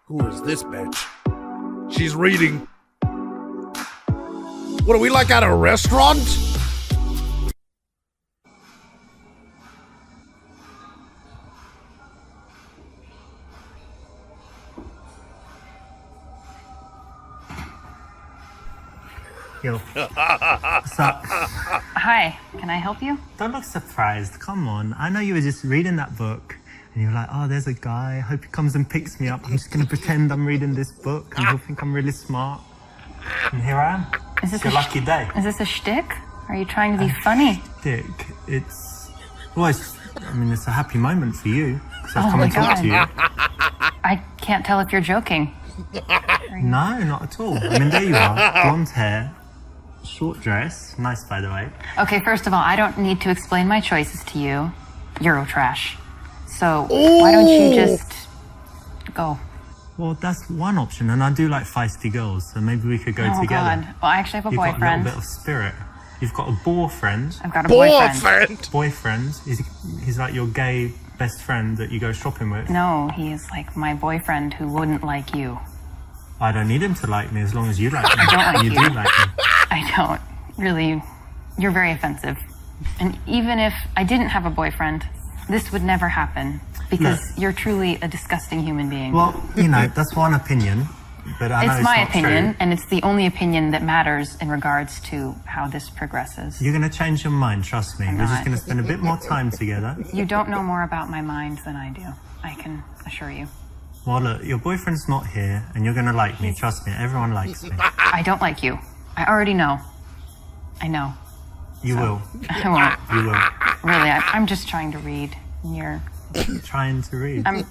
Who is this bitch? She's reading. What are we, like at a restaurant? Yo. What's up? Hi, can I help you? Don't look surprised. Come on. I know you were just reading that book and you're like, oh, there's a guy. I hope he comes and picks me up. I'm just going to pretend I'm reading this book and he'll think I'm really smart. And here I am. It's your lucky day. Is this a shtick? Are you trying to be funny? Shtick. It's a happy moment for you because I've come and talked to you. I can't tell if you're joking. No, not at all. I mean, there you are. Blonde hair. Short dress. Nice, by the way. Okay, first of all, I don't need to explain my choices to you. Eurotrash. So why don't you just go? Well, that's one option, and I do like feisty girls, so maybe we could go together. God. Well, I actually have a boyfriend. You've got a little bit of spirit. You've got a boar friend. I've got a boyfriend. Boyfriend? He's like your gay best friend that you go shopping with? No, he is like my boyfriend who wouldn't like you. I don't need him to like me as long as you like me. I don't like you. You do like me. I don't. Really, you're very offensive. And even if I didn't have a boyfriend, this would never happen because you're truly a disgusting human being. Well, that's one opinion, but I know it's my not opinion, true. and it's the only opinion that matters in regards to how this progresses. You're going to change your mind, trust me. We're just going to spend a bit more time together. You don't know more about my mind than I do. I can assure you. Well, look, your boyfriend's not here, and you're going to like me. Trust me, everyone likes me. I don't like you. I already know. I know. You will. I won't. You will. Really, I'm just trying to read. And you're... Trying to read? I'm...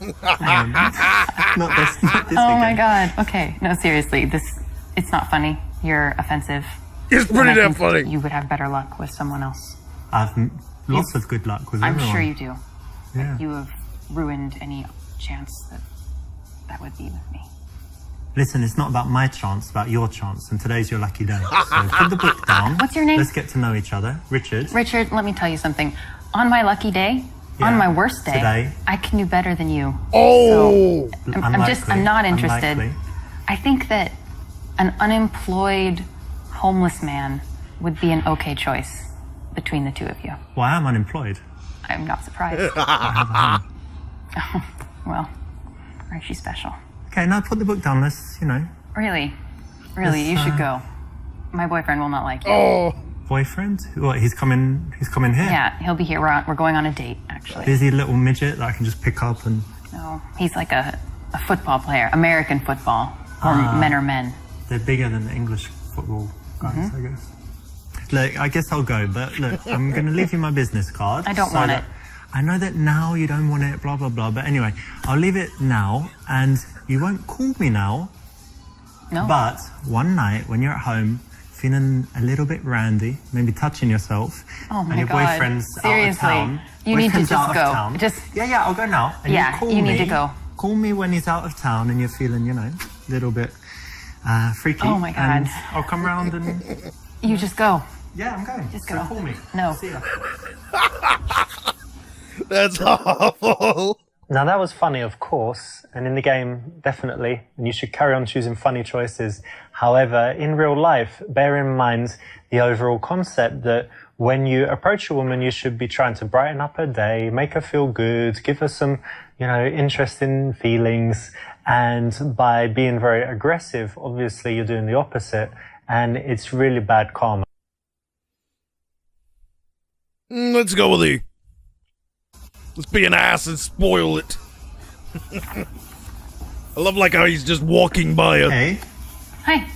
Not this Oh again. my God. Okay. No, seriously, it's not funny. You're offensive. It's pretty damn funny. You would have better luck with someone else. I've lots of good luck with everyone. I'm sure you do. Yeah. But you have ruined any chance that would be with me. Listen, it's not about my chance, it's about your chance, and today's your lucky day. So put the book down. What's your name? Let's get to know each other. Richard. Richard, let me tell you something. On my lucky day, on my worst day, today, I can do better than you. Oh! So I'm not interested. Unlikely. I think that an unemployed homeless man would be an okay choice between the two of you. Well, I am unemployed. I'm not surprised. I have a home. Well, aren't you special? Okay, now put the book down. Let's, Really, you should go. My boyfriend will not like you. Oh! Boyfriend? What, he's coming here? Yeah, he'll be here. We're going on a date, actually. Is he a little midget that I can just pick up and... No, he's like a football player. American football. Or men are men. They're bigger than the English football guys, I guess. Look, I guess I'll go, but look, I'm going to leave you my business card. I don't want it. I know that now you don't want it, blah, blah, blah, but anyway, I'll leave it now, and you won't call me now. No. But one night when you're at home, feeling a little bit randy, maybe touching yourself, Oh my and your God. boyfriend's Seriously. out of town. You need to boyfriend's just out of go. town. Just... Yeah, I'll go now. And Yeah, call you me, need to go. Call me when he's out of town and you're feeling, a little bit freaky. Oh my God. And I'll come round and... You just go. Yeah, I'm going. Just So go. call me. No. See ya. That's awful. Now that was funny, of course, and in the game, definitely, and you should carry on choosing funny choices. However, in real life, bear in mind the overall concept that when you approach a woman, you should be trying to brighten up her day, make her feel good, give her some, interesting feelings, and by being very aggressive, obviously you're doing the opposite, and it's really bad karma. Let's go with E. Let's be an ass and spoil it. I love how he's just walking by her. Hey, Hi.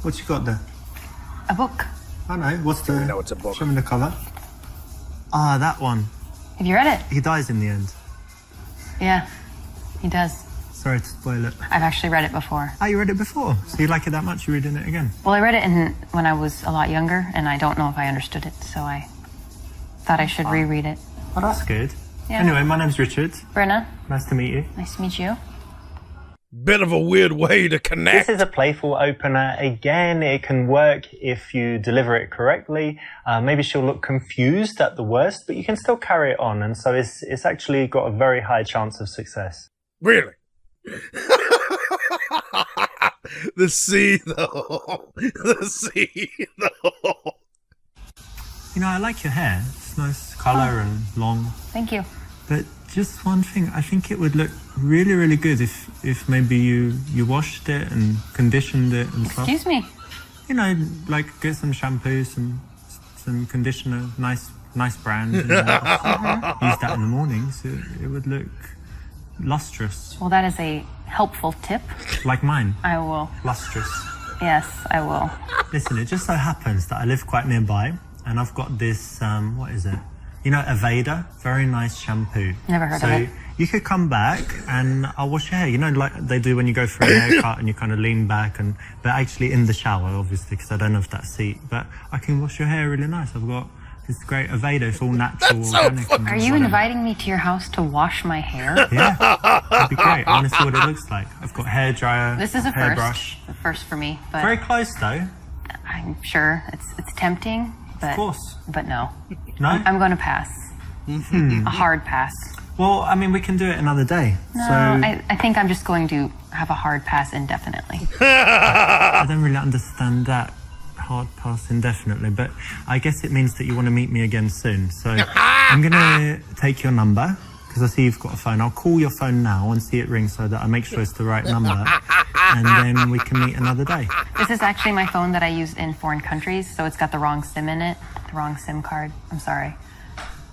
what you got there? A book. I know, what's the... No, it's a book. Show me the cover. Ah, that one. Have you read it? He dies in the end. Yeah, he does. Sorry to spoil it. I've actually read it before. Oh, you read it before? So you like it that much, you're reading it again? Well, I read it when I was a lot younger, and I don't know if I understood it, so I thought I should reread it. Oh, that's good. Yeah. Anyway, my name's Richard. Brenna, Nice to meet you. nice to meet you. Bit of a weird way to connect. This is a playful opener. Again, it can work if you deliver it correctly. Maybe she'll look confused at the worst, but you can still carry it on. And so it's actually got a very high chance of success. Really? The sea, though. The sea, though. You know, I like your hair. It's nice colour and long. Thank you. But just one thing, I think it would look really, really good if maybe you washed it and conditioned it and stuff. Excuse me. You know, like get some shampoo, some conditioner, nice brand. And, use that in the morning, so it would look lustrous. Well, that is a helpful tip. Like mine. I will. Lustrous. Yes, I will. Listen, it just so happens that I live quite nearby, and I've got this. What is it? You know, Vegeta, very nice shampoo. Never heard of it. So you could come back and I'll wash your hair. You know, like they do when you go for a haircut and you kind of lean back, but actually in the shower, obviously, because I don't have that seat. But I can wash your hair really nice. I've got this great Vegeta. It's all natural, organic. Are you inviting me to your house to wash my hair? Yeah, that'd be great. I want to see what it looks like. I've got hair dryer, This is a hairbrush. first for me, but Very close though. I'm sure it's tempting. But, Of course. But no. No? I'm going to pass. A hard pass. Well, I mean, we can do it another day. No, So I think I'm just going to have a hard pass indefinitely. I don't really understand that hard pass indefinitely, but I guess it means that you want to meet me again soon. So I'm going to take your number because I see you've got a phone. I'll call your phone now and see it ring so that I make sure it's the right number. And then we can meet another day. This is actually my phone that I use in foreign countries, so it's got the wrong SIM in it, the wrong SIM card. I'm sorry.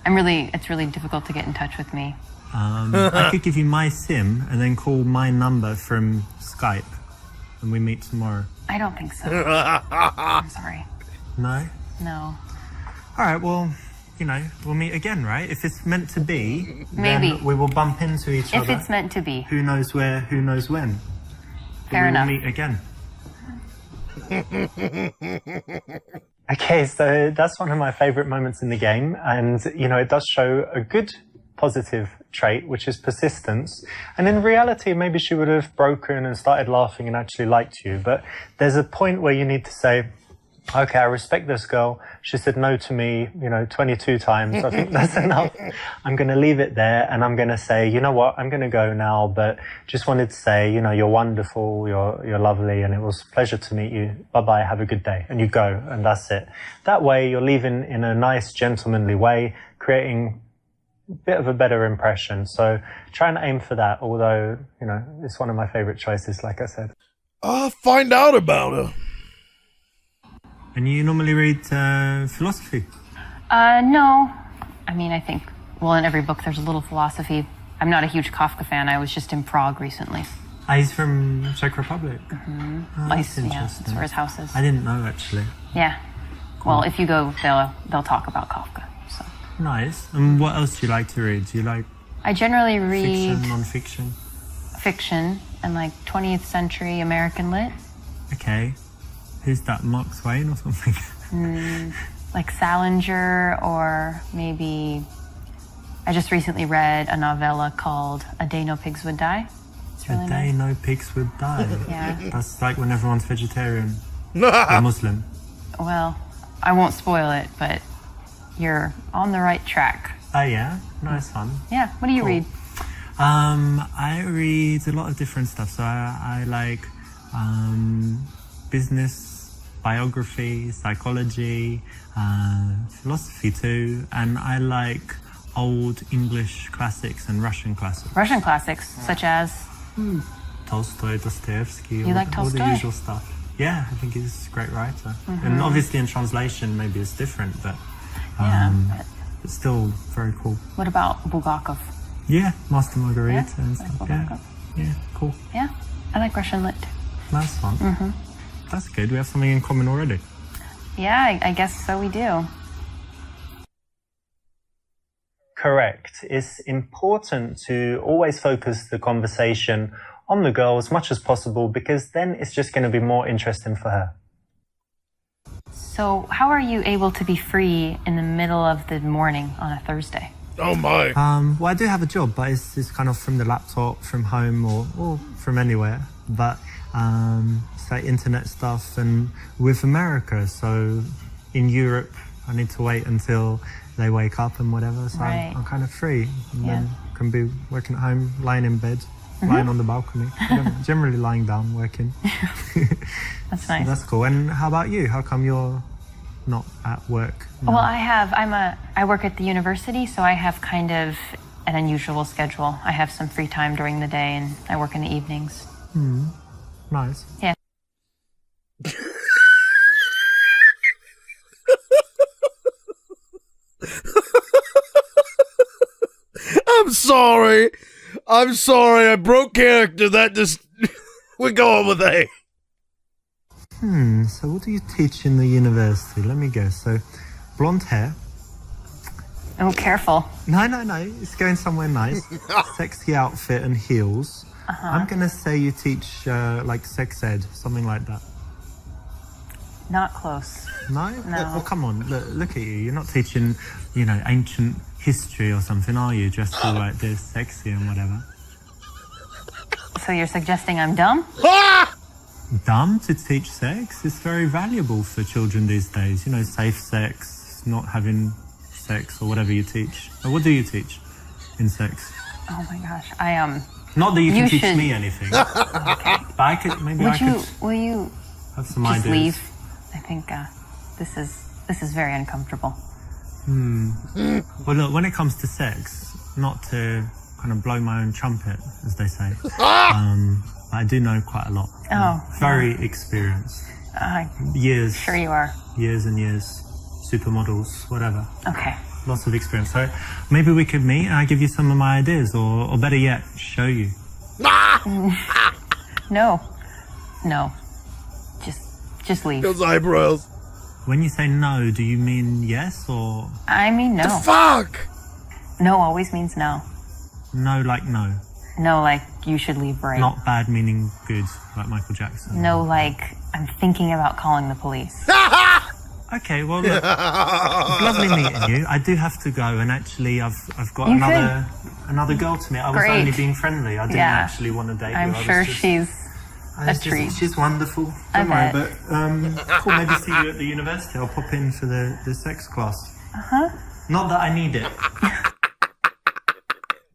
It's really difficult to get in touch with me. I could give you my SIM and then call my number from Skype and we meet tomorrow. I don't think so. I'm sorry. No? No. All right, well, you know, we'll meet again, right? If it's meant to be, Maybe. then we will bump into each other. If it's meant to be. Who knows where, who knows when. Fair we enough. will meet again. Okay, so that's one of my favorite moments in the game. And, you know, it does show a good positive trait, which is persistence. And in reality, maybe she would have broken and started laughing and actually liked you. But there's a point where you need to say, okay, I respect this girl. She said no to me, 22 times. I think that's enough. I'm going to leave it there and I'm going to say, you know what, I'm going to go now, but just wanted to say, you're wonderful, you're lovely, and it was a pleasure to meet you. Bye-bye, have a good day. And you go, and that's it. That way, you're leaving in a nice, gentlemanly way, creating a bit of a better impression. So try and aim for that, although, it's one of my favorite choices, like I said. I'll find out about her. And you normally read philosophy? No. I mean, I think, in every book there's a little philosophy. I'm not a huge Kafka fan. I was just in Prague recently. He's from Czech Republic. Mm-hmm. Oh, that's interesting. That's where his house is. I didn't know, actually. Yeah. Cool. Well, if you go, they'll talk about Kafka. So. Nice. And what else do you like to read? Do you like I generally read fiction, non-fiction? Fiction and 20th century American lit. Okay. Who's that, Mark Twain or something? Like Salinger, or maybe I just recently read a novella called A Day No Pigs Would Die. It's really A Day nice. No Pigs Would Die. Yeah. That's like when everyone's vegetarian or Muslim. Well, I won't spoil it, but you're on the right track. Oh yeah? Nice one. Yeah. What do you read? I read a lot of different stuff. So I like business, biography, psychology, philosophy too, and I like old English classics and Russian classics. Russian classics, such as Tolstoy, Dostoevsky, You like all Tolstoy? the usual stuff. Yeah, I think he's a great writer. And obviously in translation maybe it's different, but it's still very cool. what about Bulgakov? Yeah, Master Margarita Yeah, and like stuff. Bulgakov. Yeah, cool. Yeah, I like Russian lit. Nice one. That's good. We have something in common already. Yeah, I guess so. We do. Correct. It's important to always focus the conversation on the girl as much as possible, because then it's just going to be more interesting for her. So, how are you able to be free in the middle of the morning on a Thursday? Oh my. Well, I do have a job, but it's kind of from the laptop, from home, or from anywhere. But it's like internet stuff, and with America, so in Europe, I need to wait until they wake up and whatever. So Right. I'm kind of free, and Yeah. then can be working at home, lying in bed. lying on the balcony. Generally lying down, working. That's So nice. that's cool. And how about you? How come you're not at work now? Well, I work at the university, so I have kind of an unusual schedule. I have some free time during the day, and I work in the evenings. Nice. Yeah. I'm sorry. I broke character. That just... We're going with A. So what do you teach in the university? Let me guess. So, blonde hair. Oh, careful. No. It's going somewhere nice. Sexy outfit and heels. I'm going to say you teach, like, sex ed, something like that. Not close. No? No. Well, come on. Look at you. You're not teaching, ancient history or something, are you? Dressed all like this, sexy and whatever. So you're suggesting I'm dumb? Dumb to teach sex? It's very valuable for children these days. Safe sex, not having sex or whatever you teach. Or what do you teach in sex? Oh my gosh, Not that you can teach should- me anything. But I could, maybe Will you have some just ideas. leave? I think this is very uncomfortable. Well, look, when it comes to sex, not to kind of blow my own trumpet, as they say, I do know quite a lot. Oh, Very experienced. Years. Sure you are. Years and years. Supermodels, whatever. Okay. Lots of experience. So maybe we could meet and I give you some of my ideas, or better yet, show you. No. Just leave. Those eyebrows. When you say no, do you mean yes or I mean no. Fuck! No always means no. no like no? No, like you should leave right. Not bad meaning good, like Michael Jackson. No, like I'm thinking about calling the police. Okay, well, look, it's lovely meeting you. I do have to go, and actually, I've got You another girl to meet. I was Great. only being friendly. I didn't Yeah. actually want to date I'm her. sure she's a treat. She's wonderful. I Don't worry, bet. but cool. Maybe see you at the university. I'll pop in for the sex class. Not that I need it.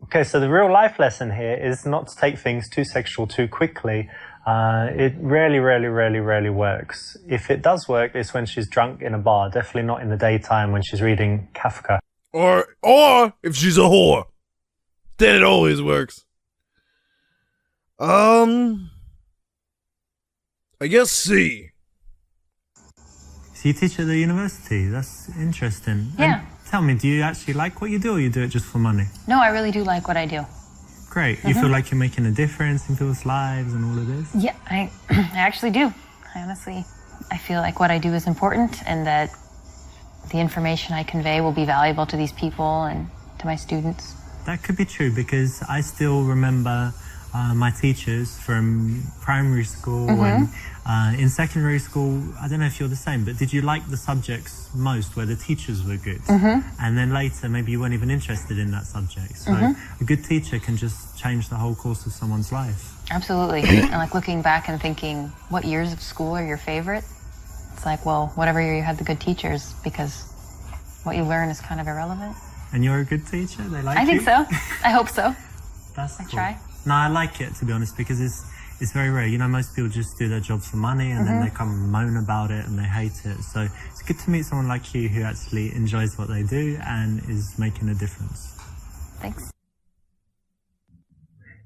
Okay, so the real life lesson here is not to take things too sexual too quickly. It rarely works. If it does work, it's when she's drunk in a bar, definitely not in the daytime when she's reading Kafka. Or if she's a whore. Then it always works. I guess C. So you teach at the university. That's interesting. Yeah. And tell me, do you actually like what you do, or you do it just for money? No, I really do like what I do. Great. You feel like you're making a difference in people's lives and all of this? Yeah, I actually do. I feel like what I do is important and that the information I convey will be valuable to these people and to my students. That could be true, because I still remember my teachers from primary school and in secondary school. I don't know if you're the same, but did you like the subjects most where the teachers were good? And then later, maybe you weren't even interested in that subject. So a good teacher can just change the whole course of someone's life. Absolutely. And like looking back and thinking, what years of school are your favorite? It's like, well, whatever year you had the good teachers, because what you learn is kind of irrelevant. And you're a good teacher? They like you? I think so. I hope so. That's cool. Try. No, I like it, to be honest, because it's very rare. You know, most people just do their job for money and then they come and moan about it and they hate it. So it's good to meet someone like you who actually enjoys what they do and is making a difference. Thanks.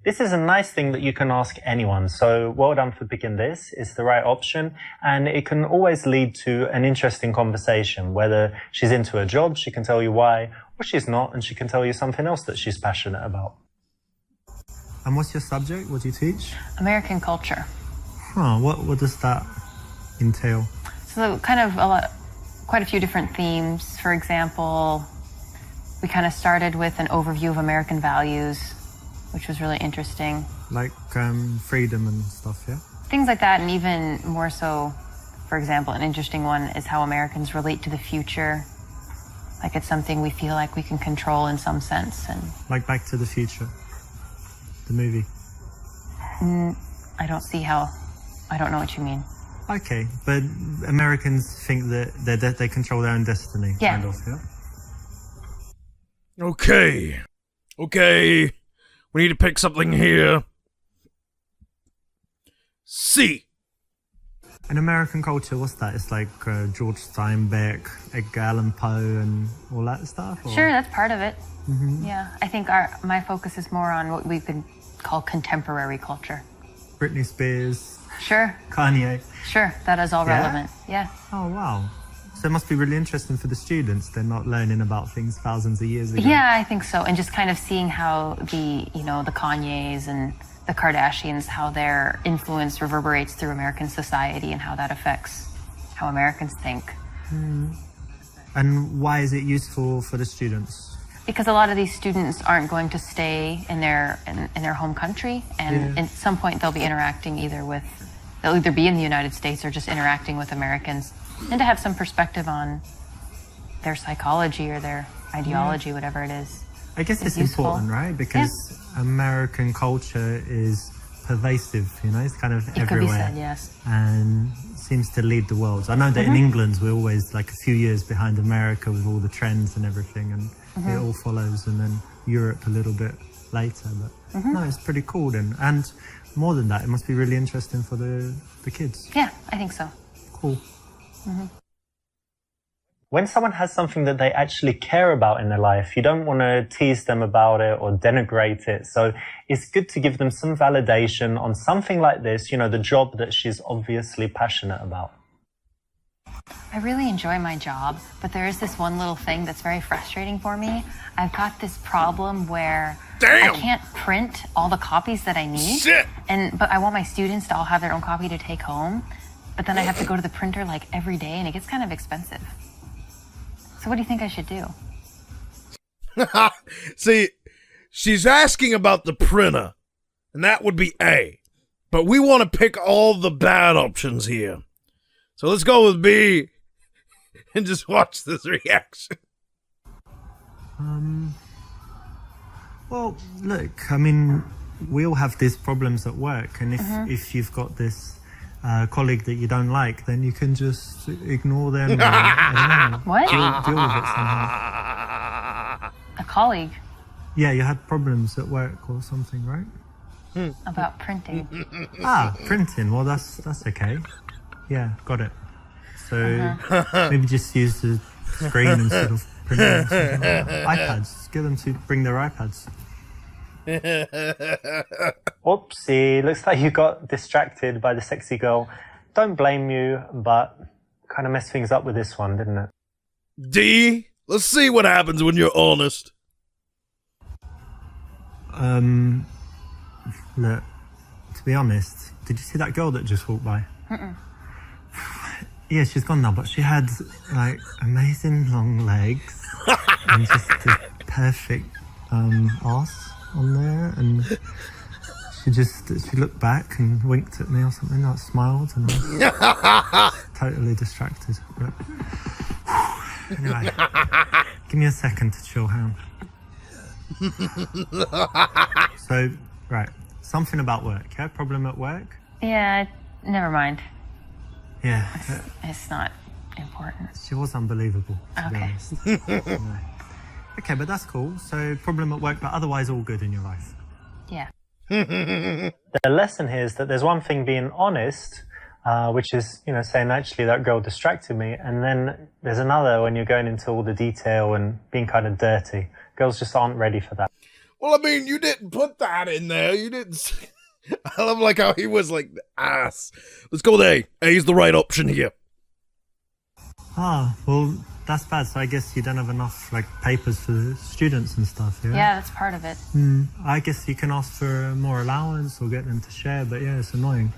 This is a nice thing that you can ask anyone, so well done for picking this. It's the right option, and it can always lead to an interesting conversation. Whether she's into her job, she can tell you why, or she's not, and she can tell you something else that she's passionate about. And what's your subject? What do you teach? American culture. Huh, what does that entail? So kind of quite a few different themes. For example, we kind of started with an overview of American values, which was really interesting. Like freedom and stuff, yeah? Things like that, and even more so, for example, an interesting one is how Americans relate to the future. Like it's something we feel like we can control in some sense. And Like Back to the Future, the movie. I don't know what you mean. Okay, but Americans think that they control their own destiny, Yeah. kind of, yeah? Okay. We need to pick something here. C. In American culture, what's that? It's like George Steinbeck, Edgar Allan Poe, and all that stuff? Or? Sure, that's part of it. Yeah, I think my focus is more on what we could call contemporary culture. Britney Spears. Sure. Kanye. Sure, that is all relevant. Yeah. Oh, wow. So it must be really interesting for the students. They're not learning about things thousands of years ago. Yeah, I think so. And just kind of seeing how the Kanyes and the Kardashians, how their influence reverberates through American society and how that affects how Americans think. And why is it useful for the students? Because a lot of these students aren't going to stay in their home country, and at some point they'll be interacting they'll either be in the United States or just interacting with Americans, and to have some perspective on their psychology or their ideology, whatever it is. I guess it's useful. important, right? Because American culture is pervasive, it's kind of everywhere. It could be said, yes. And seems to lead the world. I know that in England we're always like a few years behind America with all the trends and everything, and it all follows, and then Europe a little bit later. But no, it's pretty cool then. And more than that, it must be really interesting for the kids. Yeah, I think so. Cool. When someone has something that they actually care about in their life, you don't want to tease them about it or denigrate it. So it's good to give them some validation on something like this, the job that she's obviously passionate about. I really enjoy my job, but there is this one little thing that's very frustrating for me. I've got this problem where I can't print all the copies that I need. Shit! But I want my students to all have their own copy to take home. But then I have to go to the printer like every day, and it gets kind of expensive. So what do you think I should do? See, she's asking about the printer, and that would be A. But we want to pick all the bad options here. So let's go with B and just watch this reaction. Well, look, I mean, we all have these problems at work, and if you've got this colleague that you don't like, then you can just ignore them. Or, I don't know, What? deal with it somehow. A colleague? Yeah, you had problems at work or something, right? About printing. Printing. Well, that's okay. Yeah, got it. So maybe just use the screen instead of printing. Or something like that. iPads. Get them to bring their iPads. Oopsie, looks like you got distracted by the sexy girl. Don't blame you, but kind of messed things up with this one, didn't it? D, let's see what happens when you're honest. Look, to be honest, did you see that girl that just walked by? Yeah, she's gone now, but she had like amazing long legs and just a perfect arse on there, and she looked back and winked at me or something, like smiled, and I was totally distracted. But, anyway, give me a second to chill, hang on. So, right, something about work, yeah? Problem at work? Yeah, never mind. Yeah. It's not important. She was unbelievable, to be Okay. honest. Anyway. Okay, but that's cool. So, problem at work, but otherwise all good in your life. Yeah. The lesson here is that there's one thing being honest, which is, saying actually that girl distracted me. And then there's another when you're going into all the detail and being kind of dirty. Girls just aren't ready for that. Well, I mean, you didn't put that in there. You didn't say... I love like how he was like the ass. Let's go with A. A is the right option here. Well, that's bad. So I guess you don't have enough like papers for the students and stuff, yeah? Yeah, that's part of it. I guess you can ask for more allowance or get them to share, but yeah, it's annoying.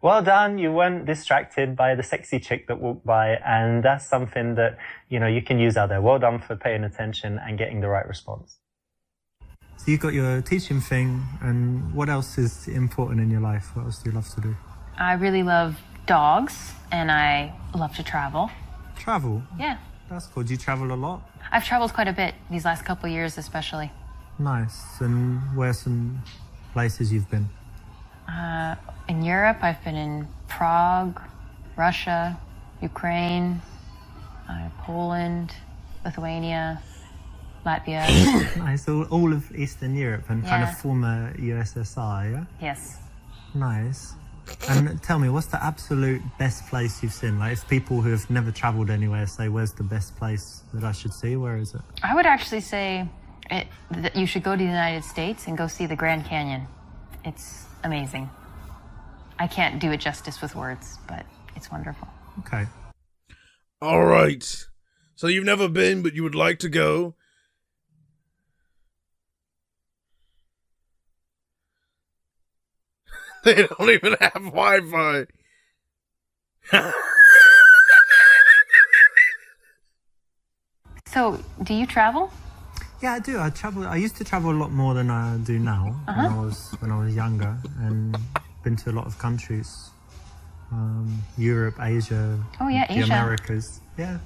Well done. You weren't distracted by the sexy chick that walked by. And that's something that, you can use out there. Well done for paying attention and getting the right response. So you've got your teaching thing, and what else is important in your life? What else do you love to do? I really love dogs, and I love to travel. Travel? Yeah. That's cool. Do you travel a lot? I've traveled quite a bit these last couple of years, especially. Nice. And where are some places you've been? In Europe, I've been in Prague, Russia, Ukraine, Poland, Lithuania, Latvia. Nice, all of Eastern Europe and kind Yeah. of former USSR, yeah? Yes. Nice. And tell me, what's the absolute best place you've seen? Like, if people who have never travelled anywhere say, where's the best place that I should see, where is it? I would actually say that you should go to the United States and go see the Grand Canyon. It's amazing. I can't do it justice with words, but it's wonderful. Okay. All right. So you've never been, but you would like to go. They don't even have Wi-Fi. So, do you travel? Yeah, I do. I used to travel a lot more than I do now when I was younger, and been to a lot of countries. Europe, Asia, Oh, yeah, the Asia. Americas. Yeah.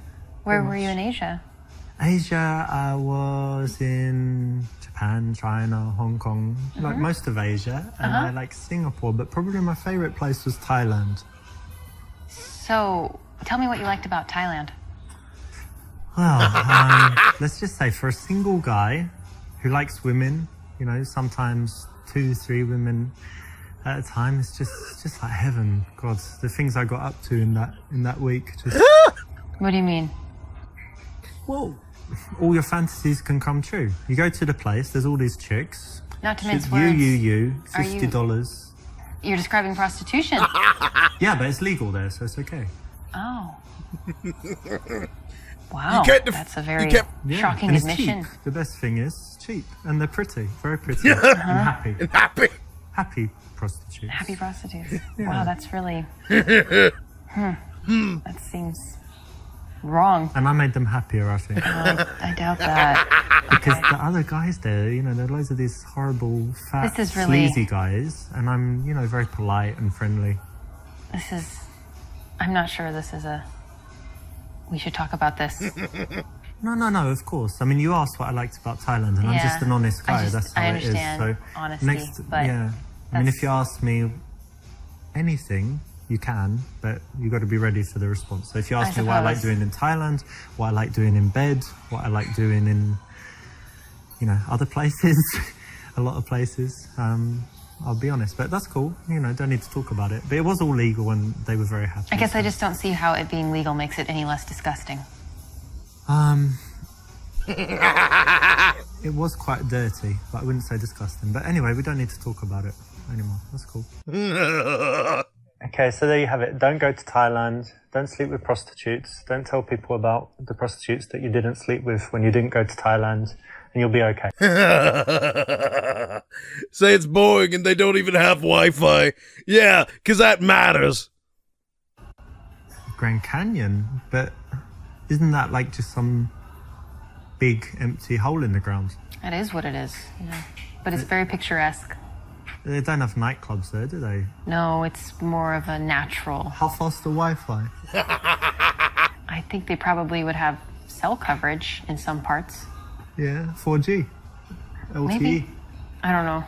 Where pretty were you much. in Asia? Asia, I was in Japan, China, Hong Kong, like most of Asia, and I like Singapore, but probably my favorite place was Thailand. So, tell me what you liked about Thailand. Well, let's just say for a single guy who likes women, you know, sometimes 2, 3 women at a time, it's just like heaven. God, the things I got up to in that week, just What do you mean? whoa. All your fantasies can come true. You go to the place, there's all these chicks. Not to mince You, words. Are you- $50. You're describing prostitution. Yeah, but it's legal there, so it's okay. Oh. Wow, You can't that's a very Yeah, shocking and it's admission. cheap. The best thing is cheap, and they're pretty, very pretty, and happy. Happy. Happy prostitutes. Happy prostitutes. Yeah. Wow, that's really... That seems wrong. And I made them happier, I think. I doubt that. Because the other guys there, you know, there are loads of these horrible, fat, This is really- sleazy guys, and I'm, you know, very polite and friendly. This is... I'm not sure this is a... We should talk about this. No, of course. I mean, you asked what I liked about Thailand, and I'm Yeah. just an honest guy. That's how I it is. understand So honesty, but yeah. I mean, that's- if you ask me anything, you can, but you got to be ready for the response. So if you ask me what I like suppose. doing in Thailand, what I like doing in bed, what I like doing in, you know, other places, a lot of places, I'll be honest. But that's cool. You know, don't need to talk about it. But it was all legal, and they were very happy. I guess I just don't see how it being legal makes it any less disgusting. It was quite dirty, but I wouldn't say disgusting. But anyway, we don't need to talk about it anymore. That's cool. Okay, so there you have it. Don't go to Thailand. Don't sleep with prostitutes. Don't tell people about the prostitutes that you didn't sleep with when you didn't go to Thailand, and you'll be okay. Say it's boring and they don't even have Wi-Fi. Yeah, because that matters. Grand Canyon, but isn't that like just some big empty hole in the ground? It is what it is, yeah. But it's very picturesque. They don't have nightclubs there, do they? No, it's more of a natural. How fast the Wi-Fi? I think they probably would have cell coverage in some parts. Yeah, 4G. LTE. Maybe. I don't know.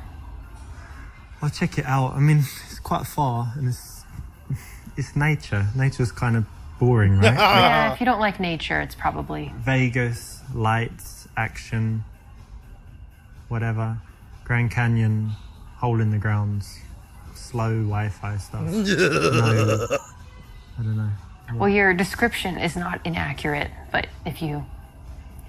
I'll check it out. I mean, it's quite far, and it's nature. Nature's kind of boring, right? Yeah, if you don't like nature, it's probably... Vegas, lights, action, whatever. Grand Canyon, hole in the ground, slow Wi-Fi stuff. No, I don't know. Well, your description is not inaccurate, but if you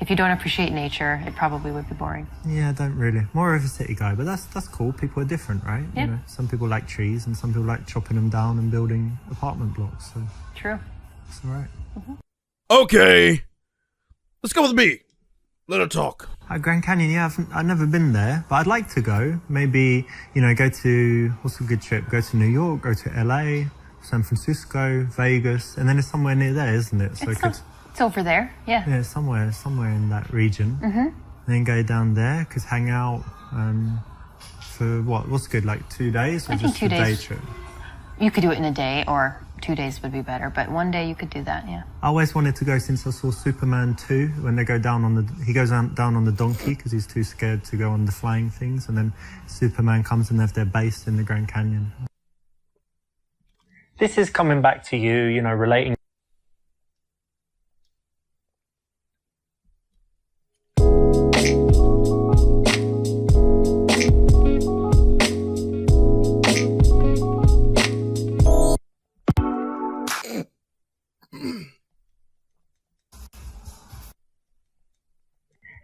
don't appreciate nature, it probably would be boring. Yeah, I don't really. More of a city guy, but that's cool. People are different, right? Yeah. You know, some people like trees, and some people like chopping them down and building apartment blocks. So True. it's all right. Okay. Let's go with B. Let her talk. Grand Canyon, yeah, I've never been there, but I'd like to go. Maybe, you know, go to, what's a good trip? Go to New York, go to LA, San Francisco, Vegas, and then it's somewhere near there, isn't it? So It's over there, yeah. yeah, somewhere in that region. Mm-hmm. Then go down there, could hang out for what's good, like 2 days? Or I think just 2 a days. day trip? You could do it in a day, or 2 days would be better, but 1 day you could do that, yeah. I always wanted to go since I saw Superman 2, when they go down he goes down on the donkey because he's too scared to go on the flying things, and then Superman comes and they have their base in the Grand Canyon. This is coming back to you, you know, relating.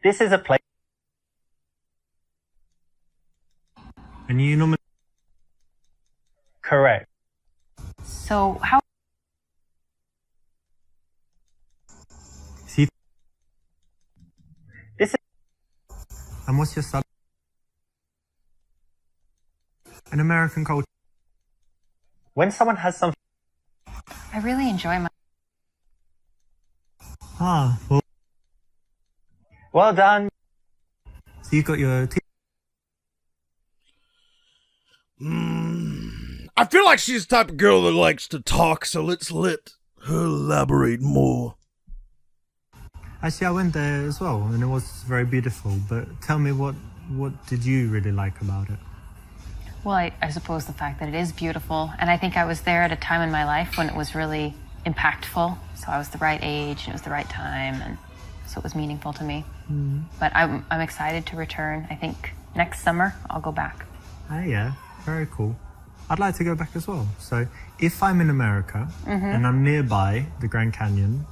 This is a place. And you normally... Correct. So how? See? This is... And what's your sub? An American culture. When someone has something... I really enjoy my. Ah, well... Well done. So you got your... I feel like she's the type of girl that likes to talk, so let's let her elaborate more. Actually, I went there as well, and it was very beautiful. But tell me, what did you really like about it? Well, I suppose the fact that it is beautiful, and I think I was there at a time in my life when it was really impactful. So I was the right age, and it was the right time, and so it was meaningful to me. But I'm excited to return. I think next summer I'll go back. Oh yeah, very cool. I'd like to go back as well. So if I'm in America and I'm nearby the Grand Canyon,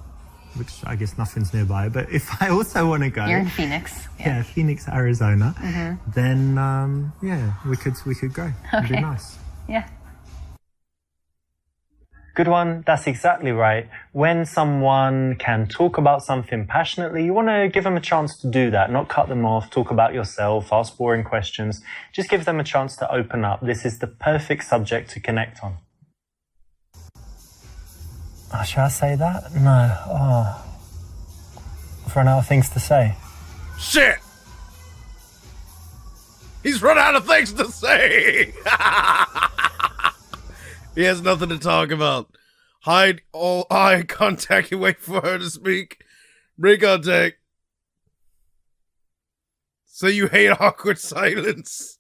which I guess nothing's nearby, but if I also want to go... You're in Phoenix. Yeah, Phoenix, Arizona, then yeah, we could go. It'd be Okay. nice. Yeah. Good one. That's exactly right. When someone can talk about something passionately, you want to give them a chance to do that, not cut them off, talk about yourself, ask boring questions. Just give them a chance to open up. This is the perfect subject to connect on. Oh, should I say that? No. Oh. I've run out of things to say. Shit! He's run out of things to say! He has nothing to talk about. Hide all eye contact and wait for her to speak. Break contact. So you hate awkward silence.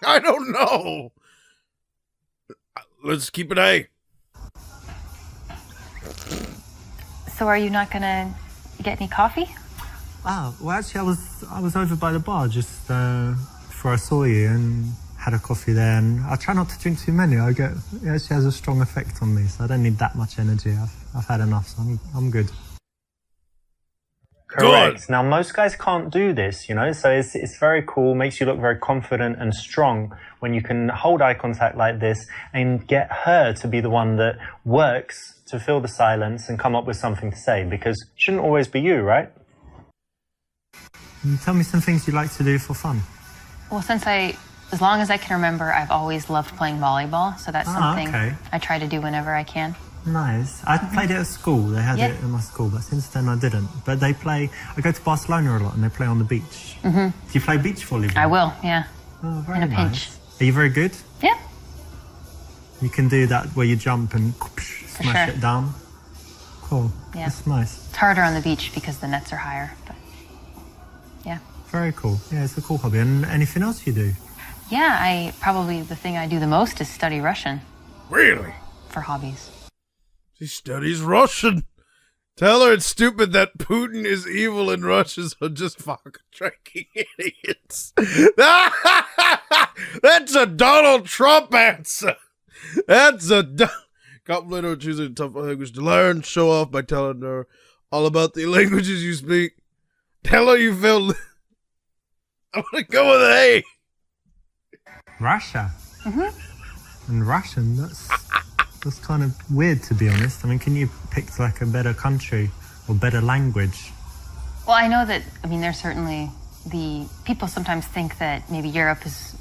I don't know. Let's keep it A. So are you not gonna get any coffee? Ah, well, actually, I was over by the bar just before I saw you and had a coffee there. And I try not to drink too many. It actually has a strong effect on me, so I don't need that much energy. I've had enough, so I'm good. Correct. Good. Now, most guys can't do this, you know, so it's very cool, makes you look very confident and strong when you can hold eye contact like this and get her to be the one that works to fill the silence and come up with something to say, because it shouldn't always be you, right? And tell me some things you like to do for fun. Well, as long as I can remember, I've always loved playing volleyball, so that's something okay. I try to do whenever I can. Nice. I played it at school. They had it in my school, but since then I didn't. But I go to Barcelona a lot and they play on the beach. Do you play beach volleyball? I will, yeah. Oh, very In a nice. pinch. Are you very good? Yeah. You can do that where you jump and smash sure. it down. Cool. Yeah. That's nice. It's harder on the beach because the nets are higher, but yeah. Very cool. Yeah, it's a cool hobby. And anything else you do? Yeah, the thing I do the most is study Russian Really? for hobbies. She studies Russian. Tell her it's stupid that Putin is evil and Russians are just fucking drinking idiots. That's a Donald Trump answer. That's a compliment her choosing a tough language to learn. Show off by telling her all about the languages you speak. Tell her you feel... I'm gonna go with A. Russia. And Russian, that's kind of weird, to be honest. I mean, can you pick like a better country or better language? Well, I know that, there's certainly people sometimes think that maybe Europe is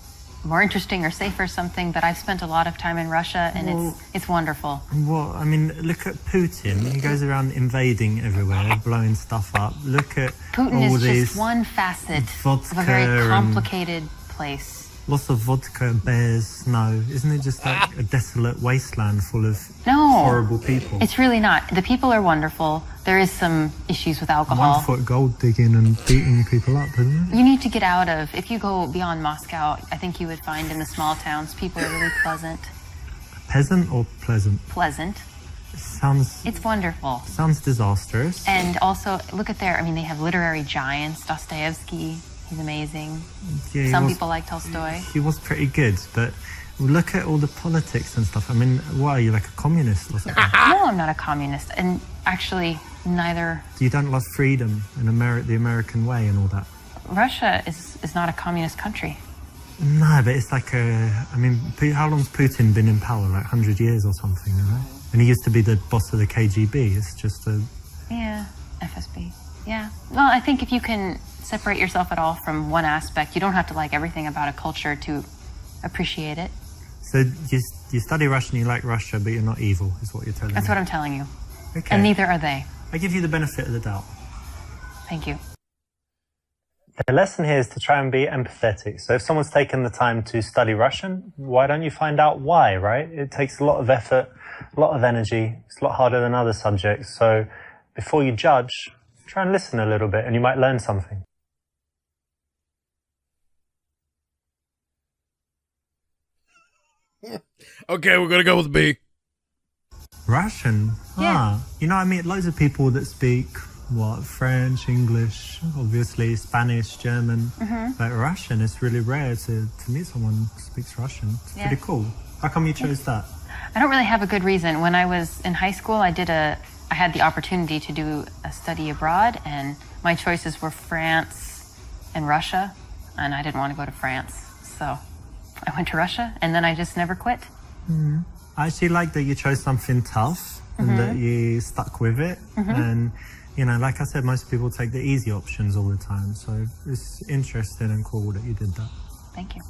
more interesting or safe or something, but I've spent a lot of time in Russia and it's wonderful. Well, I mean, look at Putin. He goes around invading everywhere, blowing stuff up. Look at Putin all is these just one facet vodka of a very and complicated place. lots of vodka, bears, snow. Isn't it just like a desolate wasteland full of No. horrible people? It's really not. The people are wonderful. There is some issues with alcohol. 1 foot gold digging and beating people up, isn't it? You need to get out of, if you go beyond Moscow, I think you would find in the small towns, people are really pleasant. Peasant or pleasant? Pleasant. Sounds It's wonderful. disastrous. And also, look at they have literary giants. Dostoevsky, he's amazing. Yeah, Some people like Tolstoy. He was pretty good, but Well, look at all the politics and stuff. I mean, what are you, like a communist or something? No, I'm not a communist. And actually, neither... You don't love freedom and the American way and all that? Russia is not a communist country. No, but it's like I mean, how long's Putin been in power? Like 100 years or something, you know? And he used to be the boss of the KGB. It's just a... Yeah, FSB. Yeah. Well, I think if you can separate yourself at all from one aspect, you don't have to like everything about a culture to appreciate it. So you study Russian, you like Russia, but you're not evil, is what you're telling me. That's what I'm telling you. Okay. And neither are they. I give you the benefit of the doubt. Thank you. The lesson here is to try and be empathetic. So if someone's taken the time to study Russian, why don't you find out why, right? It takes a lot of effort, a lot of energy. It's a lot harder than other subjects. So before you judge, try and listen a little bit and you might learn something. Okay, we're gonna go with B. Russian? Yeah. Ah, you know, I meet loads of people that speak, French, English, obviously, Spanish, German. But Russian, it's really rare to meet someone who speaks Russian. It's pretty cool. How come you chose that? I don't really have a good reason. When I was in high school, I had the opportunity to do a study abroad, and my choices were France and Russia, and I didn't want to go to France. So I went to Russia, and then I just never quit. I actually like that you chose something tough and that you stuck with it. And, you know, like I said, most people take the easy options all the time. So it's interesting and cool that you did that. Thank you.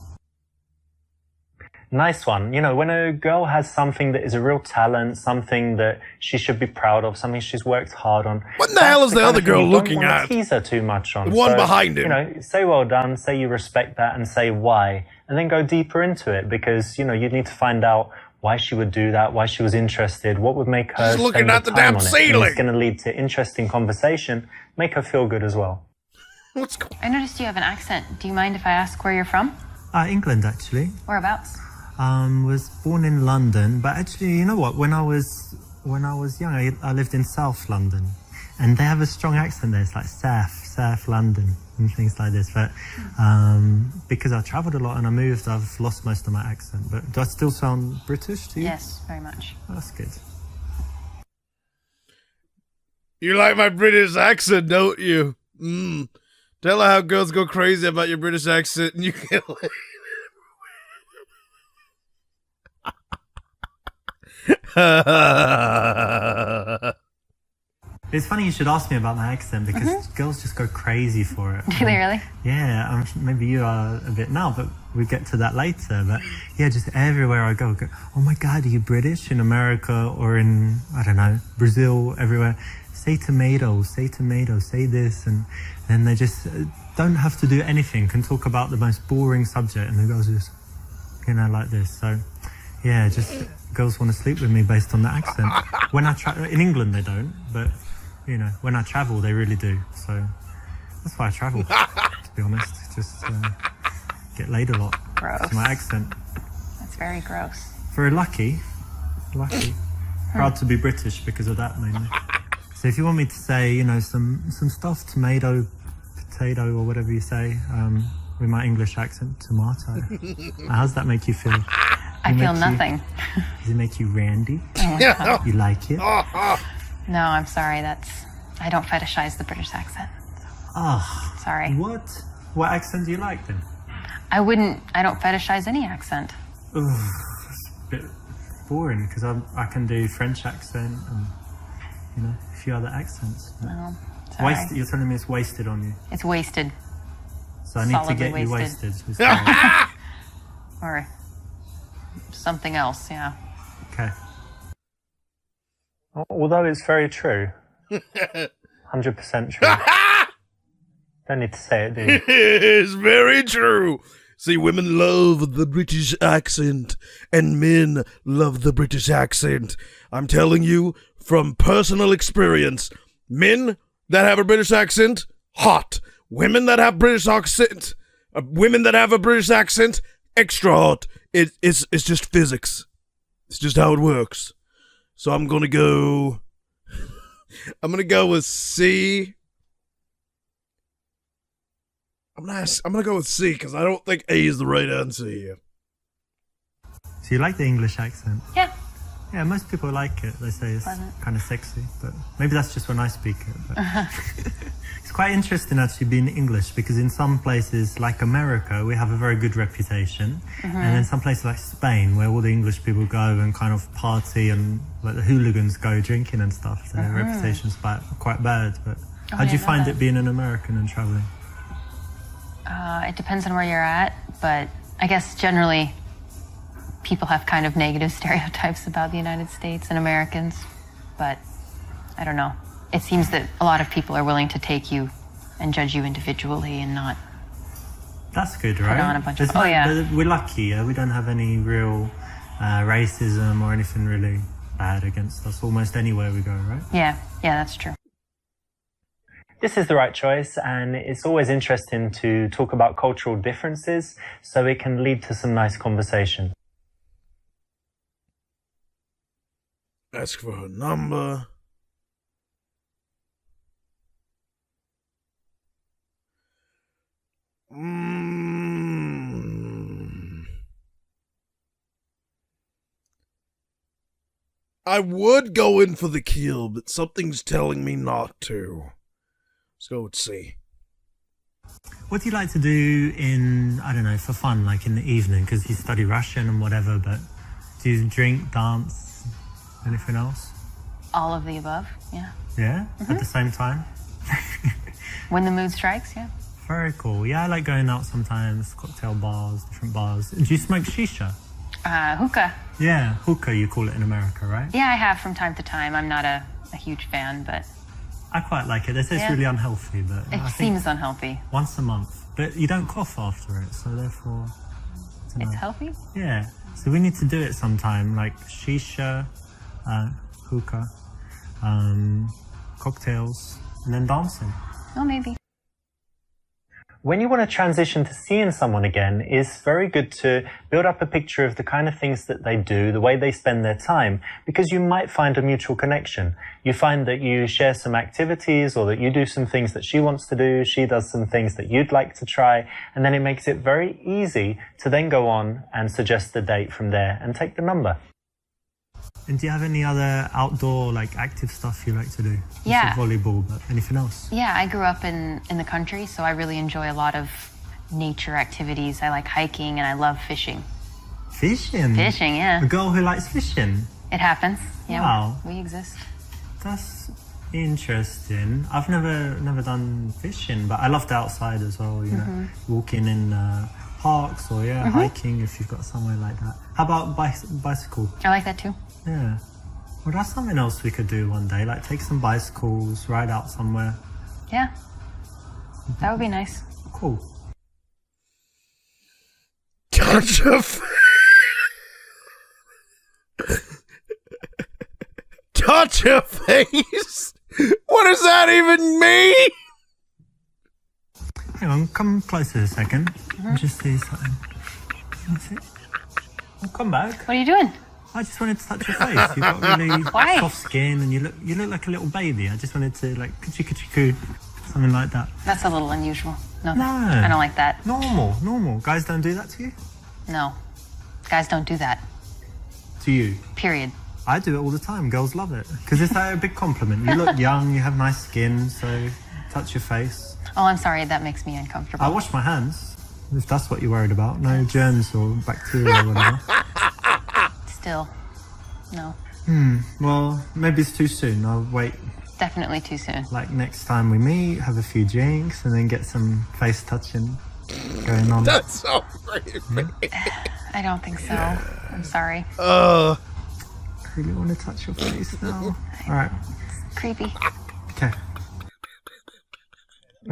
Nice one. You know, when a girl has something that is a real talent, something that she should be proud of, something she's worked hard on. What the hell is the other girl looking at? Don't tease her too much on. The one behind him. You know, say well done, say you respect that, and say why, and then go deeper into it because you know you need to find out why she would do that, why she was interested, what would make her She's looking spend at the the time damn on it. ceiling. And it's going to lead to interesting conversation, make her feel good as well. What's going? I noticed you have an accent. Do you mind if I ask where you're from? England, actually. Whereabouts? Was born in London, but actually, you know what? When I was young, I lived in South London, and they have a strong accent there. It's like South London and things like this. But because I travelled a lot and I moved, I've lost most of my accent. But do I still sound British to you? Yes, very much. Oh, that's good. You like my British accent, don't you? Tell her how girls go crazy about your British accent, and you can. It's funny you should ask me about my accent because girls just go crazy for it. Do they really? Yeah, maybe you are a bit now, but we'll get to that later. But yeah, just everywhere I go, oh my God, are you British? In America or in, I don't know, Brazil, everywhere. Say tomato, say this. And then they just don't have to do anything, can talk about the most boring subject. And the girls just, you know, like this. So yeah, just girls want to sleep with me based on the accent. When I in England, they don't, but you know, when I travel, they really do. So that's why I travel, to be honest. Just get laid a lot. Gross. It's my accent. That's very gross. Very lucky. Proud to be British because of that mainly. So if you want me to say, you know, some stuff, tomato, potato, or whatever you say, with my English accent, tomato. How does that make you feel? I feel nothing. Does it make you randy? Oh, You like it? no, I'm sorry. I don't fetishize the British accent. Oh, Sorry. what? What accent do you like then? I don't fetishize any accent. Ugh, it's a bit boring because I can do French accent and, you know, a few other accents. No, sorry. You're telling me it's wasted on you. It's wasted. So I need to Solidly get you wasted. wasted. Or something else, yeah. Okay. Although it's very true. 100% true. Don't need to say it, do you? It's very true. See, women love the British accent, and men love the British accent. I'm telling you from personal experience, men that have a British accent, hot. Women that have British accent, women that have a British accent, extra hot. It's just physics. It's just how it works. So I'm gonna go with C. I'm gonna go with C because I don't think A is the right answer here. So you like the English accent? Yeah. Yeah, most people like it. They say it's Pleasant. kind of sexy, but maybe that's just when I speak it. But it's quite interesting actually being English, because in some places like America, we have a very good reputation. And in some places like Spain, where all the English people go and kind of party and like the hooligans go drinking and stuff, their reputation's quite bad. But how do you find it being an American and traveling? It depends on where you're at, but I guess generally people have kind of negative stereotypes about the United States and Americans, but I don't know. It seems that a lot of people are willing to take you and judge you individually and not. That's good, right? Put on a bunch of, we're lucky, yeah? We don't have any real racism or anything really bad against us almost anywhere we go, right? Yeah, that's true. This is the right choice, and it's always interesting to talk about cultural differences so it can lead to some nice conversation. Ask for her number. I would go in for the kill, but something's telling me not to. Let's go and see. What do you like to do in, I don't know, for fun, like in the evening? Because you study Russian and whatever, but do you drink, dance, anything else? All of the above, yeah. Yeah? At the same time? When the mood strikes, yeah. Very cool. Yeah, I like going out sometimes, cocktail bars, different bars. Do you smoke shisha? Hookah. Yeah, hookah you call it in America, right? Yeah, I have from time to time. I'm not a huge fan, but I quite like it. They say it's really unhealthy, but it seems unhealthy. Once a month. But you don't cough after it, so therefore... It's healthy? Yeah. So we need to do it sometime, like shisha, hookah, cocktails, and then dancing. Oh, maybe. When you want to transition to seeing someone again, it's very good to build up a picture of the kind of things that they do, the way they spend their time, because you might find a mutual connection. You find that you share some activities, or that you do some things that she wants to do, she does some things that you'd like to try, and then it makes it very easy to then go on and suggest the date from there and take the number. And do you have any other outdoor, like, active stuff you like to do? Yeah. Volleyball, but anything else? Yeah, I grew up in the country, so I really enjoy a lot of nature activities. I like hiking and I love fishing. Fishing? Fishing, yeah. A girl who likes fishing? It happens. Yeah, wow. We exist. That's interesting. I've never done fishing, but I love the outside as well, you know, walking in parks or, hiking if you've got somewhere like that. How about bicycle? I like that too. Yeah. Well, that's something else we could do one day, like take some bicycles, ride out somewhere. Yeah. That would be nice. Cool. Touch of... Touch your face? What does that even mean? Hang on, come closer a second. Just see something. That's it. Well, come back. What are you doing? I just wanted to touch your face. You've got really Why? soft skin and you look like a little baby. I just wanted to, like, coo, something like that. That's a little unusual. No. No. I don't like that. Normal. Guys don't do that to you? No. Guys don't do that. To you? Period. I do it all the time. Girls love it. Because it's like a big compliment. You look young, you have nice skin, so touch your face. Oh, I'm sorry. That makes me uncomfortable. I wash my hands, if that's what you're worried about. No germs or bacteria or whatever. Still. No. Well, maybe it's too soon. I'll wait. Definitely too soon. Like next time we meet, have a few drinks, and then get some face touching going on. That's so creepy. I don't think so. I'm sorry. I really want to touch your face now. All right. Creepy. Okay.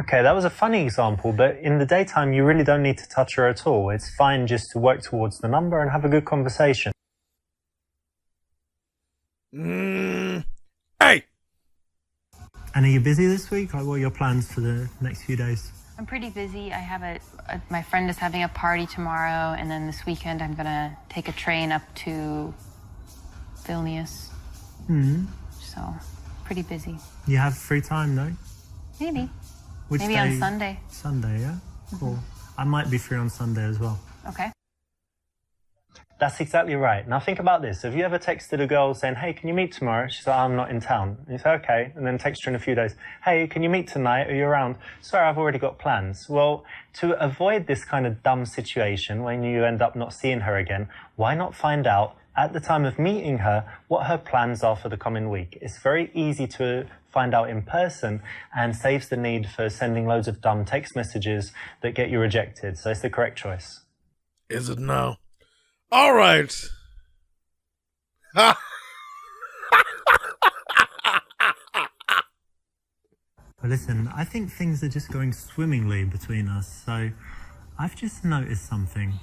Okay, that was a funny example, but in the daytime, you really don't need to touch her at all. It's fine just to work towards the number and have a good conversation. Hey! And are you busy this week? Like, what are your plans for the next few days? I'm pretty busy. I have my friend is having a party tomorrow, and then this weekend I'm gonna take a train up to Vilnius. So, pretty busy. You have free time, though? Maybe. Which Maybe day? on Sunday. Sunday, yeah? Cool. I might be free on Sunday as well. Okay. That's exactly right. Now think about this. Have you ever texted a girl saying, hey, can you meet tomorrow? She's like, I'm not in town. And you say, okay. And then text her in a few days, hey, can you meet tonight? Are you around? Sorry, I've already got plans. Well, to avoid this kind of dumb situation when you end up not seeing her again, why not find out at the time of meeting her what her plans are for the coming week? It's very easy to find out in person and saves the need for sending loads of dumb text messages that get you rejected. So it's the correct choice. Is it now? All right. Well, listen, I think things are just going swimmingly between us, so I've just noticed something.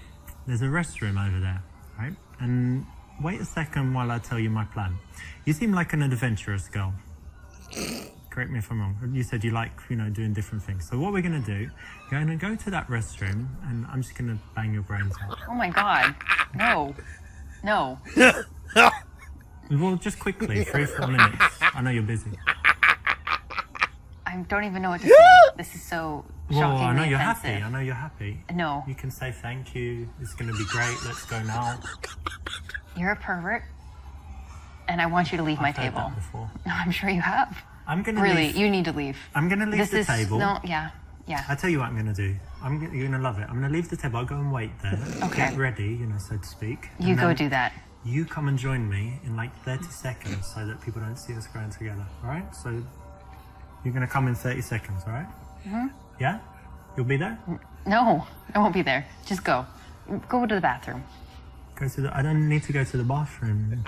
There's a restroom over there, right? And wait a second while I tell you my plan. You seem like an adventurous girl. Correct me if I'm wrong. You said you like, doing different things. So what we're going to do, you're going to go to that restroom, and I'm just going to bang your brains out. Oh my God. No. No. Well, just quickly, 3-4 minutes. I know you're busy. I don't even know what to say. This is so shockingly I know you're offensive. happy. I know you're happy. No. You can say thank you. It's going to be great. Let's go now. You're a pervert, and I want you to leave my I've heard table. that before. No, I'm sure you have. I'm going to Really, leave. you need to leave. I'm going to leave the table. No, yeah. I tell you what I'm going to do. You're going to love it. I'm going to leave the table. I'll go and wait there. Okay. Get ready, so to speak. You go do that. You come and join me in like 30 seconds so that people don't see us growing together. All right? So you're going to come in 30 seconds, all right? Mm-hmm. Yeah? You'll be there? No, I won't be there. Just go. Go to the bathroom. I don't need to go to the bathroom.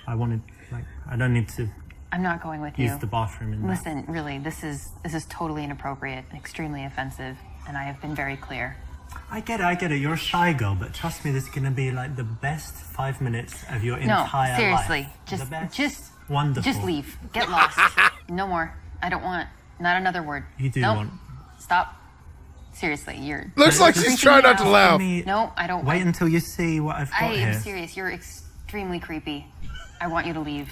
I don't need to I'm not going with you. use the bathroom in Listen, really, this is totally inappropriate and extremely offensive, and I have been very clear. I get it. You're a shy girl, but trust me, this is going to be like the best 5 minutes of your entire seriously, life. just wonderful. Just leave. Get lost. No more. I don't want. Not another word. You do nope. want. Stop. Seriously, you're. Looks like she's trying not to laugh. No, I don't. Wait until you see what I've got here. I am serious. You're extremely creepy. I want you to leave.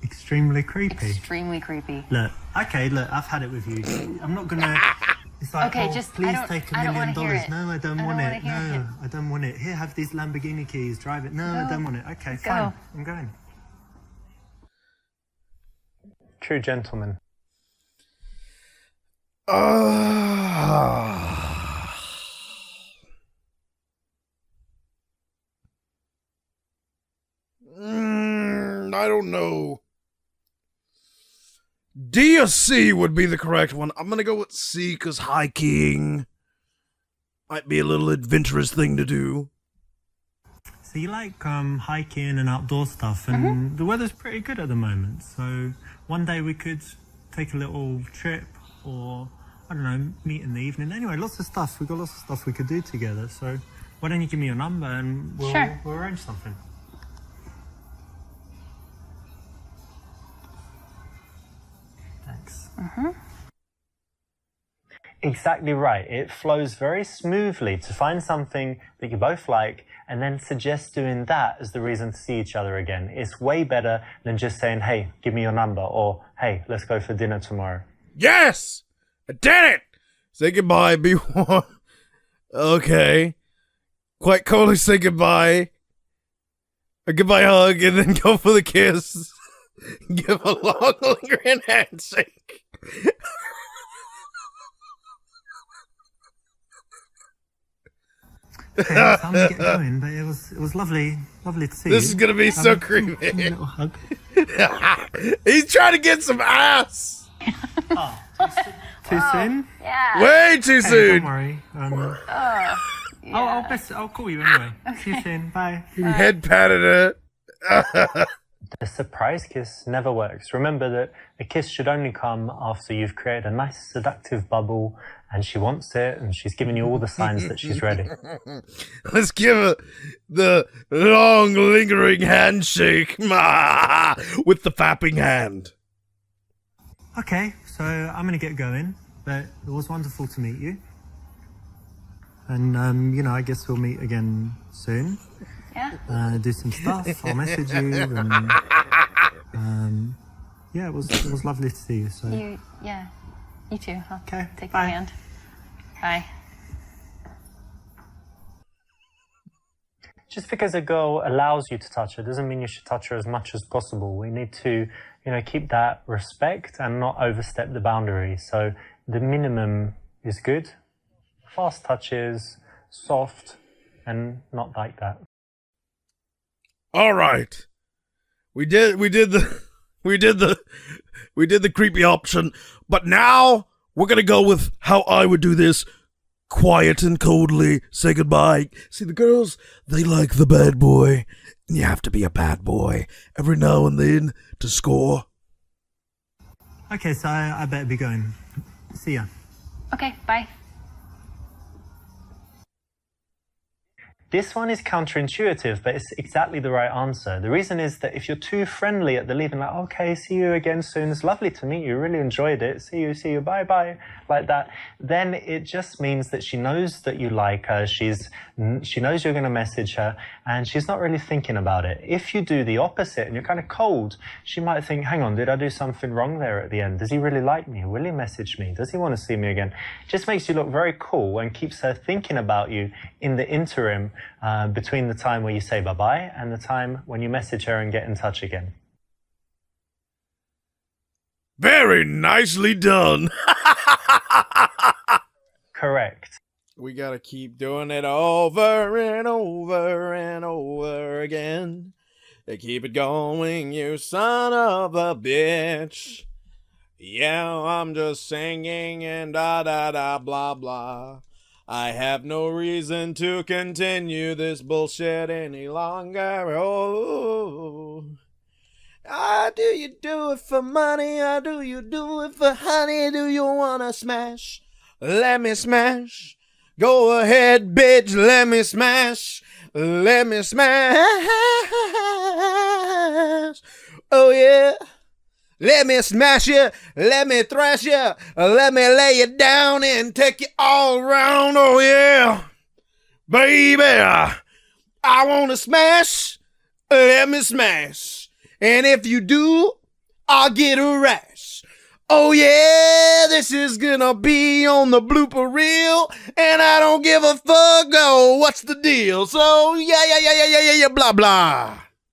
Extremely creepy. Extremely creepy. Look, I've had it with you. I'm not gonna. It's like, okay, please take $1 million. No, I don't want it. No, I don't want it. Here, have these Lamborghini keys. Drive it. No, I don't want it. Okay, fine. I'm going. True gentleman. I don't know. D or C would be the correct one. I'm gonna go with C because hiking might be a little adventurous thing to do. So you like hiking and outdoor stuff, and the weather's pretty good at the moment. So one day we could take a little trip, or I don't know, meet in the evening. Anyway, lots of stuff. We've got lots of stuff we could do together. So why don't you give me your number and we'll arrange something. Thanks. Exactly right. It flows very smoothly to find something that you both like and then suggest doing that as the reason to see each other again. It's way better than just saying, hey, give me your number, or hey, let's go for dinner tomorrow. Yes! I did it! Say goodbye, be warm. Okay. Quite coldly say goodbye. A goodbye hug, and then go for the kiss. Give a long, lingering handshake. Okay, time to get going, but it was lovely to see you. This is gonna be so creepy. A little hug. He's trying to get some ass. Oh, too soon? Yeah. Way too Hey, soon. don't worry. Yeah. I'll call you anyway. See you soon. Bye. He head patted her. The surprise kiss never works. Remember that a kiss should only come after you've created a nice seductive bubble and she wants it and she's giving you all the signs that she's ready. Let's give her the long, lingering handshake with the fapping hand. Okay, so I'm going to get going, but it was wonderful to meet you. And, I guess we'll meet again soon. Yeah. Do some stuff. I'll message you. And, it was lovely to see you. So You too. I'll take bye. your hand. Bye. just because a girl allows you to touch her doesn't mean you should touch her as much as possible. We need to, keep that respect and not overstep the boundary. So the minimum is good. Fast touches, soft, and not like that. All right. We did the creepy option, but now we're going to go with how I would do this. Quiet and coldly say goodbye. See, the girls, they like the bad boy. And you have to be a bad boy every now and then to score. Okay, so I better be going. See ya. Okay, bye. This one is counterintuitive, but it's exactly the right answer. The reason is that if you're too friendly at the leave and like, okay, see you again soon, it's lovely to meet you, really enjoyed it, see you, bye, like that, then it just means that she knows that you like her, she knows you're going to message her, and she's not really thinking about it. If you do the opposite and you're kind of cold, she might think, hang on, did I do something wrong there at the end? Does he really like me? Will he message me? Does he want to see me again? It just makes you look very cool and keeps her thinking about you in the interim between the time where you say bye-bye and the time when you message her and get in touch again. Very nicely done. Correct. We gotta keep doing it over and over and over again. Keep it going, you son of a bitch. Yeah, I'm just singing and da blah blah. I have no reason to continue this bullshit any longer. Oh, do you do it for money? Or do you do it for honey? Do you wanna smash? Let me smash. Go ahead, bitch. Let me smash. Let me smash. Oh yeah. Let me smash you, let me thrash you, let me lay you down and take you all around, oh yeah. Baby, I want to smash, let me smash. And if you do, I'll get a rash. Oh yeah, this is gonna be on the blooper reel, and I don't give a fuck, oh, what's the deal? So, yeah, blah, blah.